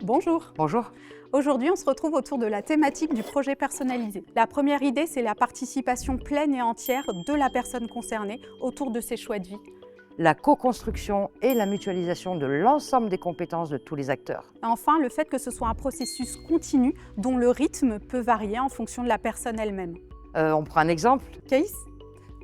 Bonjour. Bonjour. Aujourd'hui, on se retrouve autour de la thématique du projet personnalisé. La première idée, c'est la participation pleine et entière de la personne concernée autour de ses choix de vie. La co-construction et la mutualisation de l'ensemble des compétences de tous les acteurs. Et enfin, le fait que ce soit un processus continu dont le rythme peut varier en fonction de la personne elle-même. On prend un exemple. Caïs ?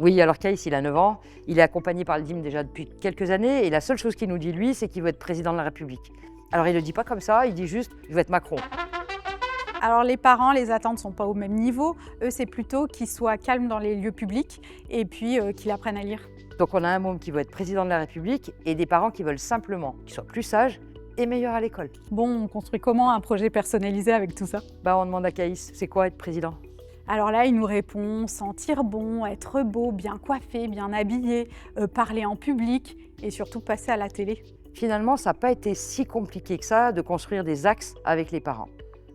Oui, alors Caïs, il a 9 ans, il est accompagné par le DIM déjà depuis quelques années et la seule chose qu'il nous dit, lui, c'est qu'il veut être président de la République. Alors il ne le dit pas comme ça, il dit juste « je veux être Macron ». Alors les parents, les attentes ne sont pas au même niveau. Eux, c'est plutôt qu'ils soient calmes dans les lieux publics et puis qu'ils apprennent à lire. Donc on a un môme qui veut être président de la République et des parents qui veulent simplement qu'il soit plus sage et meilleur à l'école. Bon, on construit comment un projet personnalisé avec tout ça ? On demande à Caïs, c'est quoi être président ? Alors là, il nous répond sentir bon, être beau, bien coiffé, bien habillé, parler en public et surtout passer à la télé. Finalement, ça n'a pas été si compliqué que ça de construire des axes avec les parents.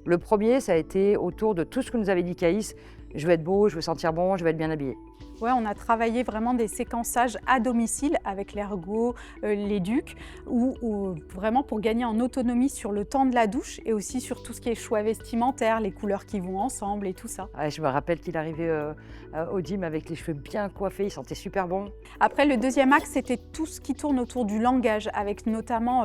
Le premier, ça a été autour de tout ce que nous avait dit Caïs. Je veux être beau, je veux sentir bon, je veux être bien habillé. Ouais, on a travaillé vraiment des séquençages à domicile avec l'ergo, l'éduc, ou vraiment pour gagner en autonomie sur le temps de la douche et aussi sur tout ce qui est choix vestimentaire, les couleurs qui vont ensemble et tout ça. Ouais, je me rappelle qu'il arrivait au gym avec les cheveux bien coiffés, il sentait super bon. Après, le deuxième axe, c'était tout ce qui tourne autour du langage, avec notamment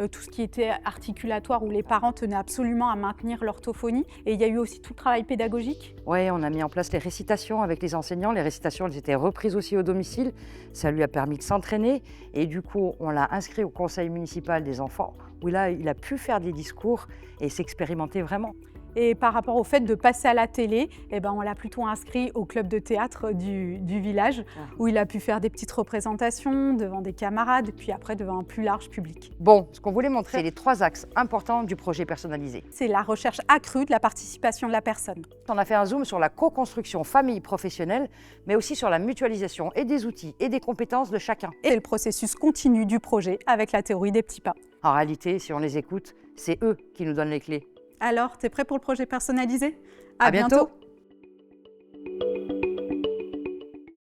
tout ce qui était articulatoire, où les parents tenaient absolument à maintenir l'orthophonie. Et il y a eu aussi tout le travail pédagogique. Oui, on a mis en place les récitations avec les enseignants. Les récitations, elles étaient reprises aussi au domicile. Ça lui a permis de s'entraîner. Et du coup, on l'a inscrit au conseil municipal des enfants, où là, il a pu faire des discours et s'expérimenter vraiment. Et par rapport au fait de passer à la télé, on l'a plutôt inscrit au club de théâtre du village, où il a pu faire des petites représentations devant des camarades, puis après devant un plus large public. Bon, ce qu'on voulait montrer, c'est les 3 axes importants du projet personnalisé. C'est la recherche accrue de la participation de la personne. On a fait un zoom sur la co-construction famille-professionnelle, mais aussi sur la mutualisation et des outils et des compétences de chacun. Et le processus continu du projet avec la théorie des petits pas. En réalité, si on les écoute, c'est eux qui nous donnent les clés. Alors, t'es prêt pour le projet personnalisé ? À bientôt.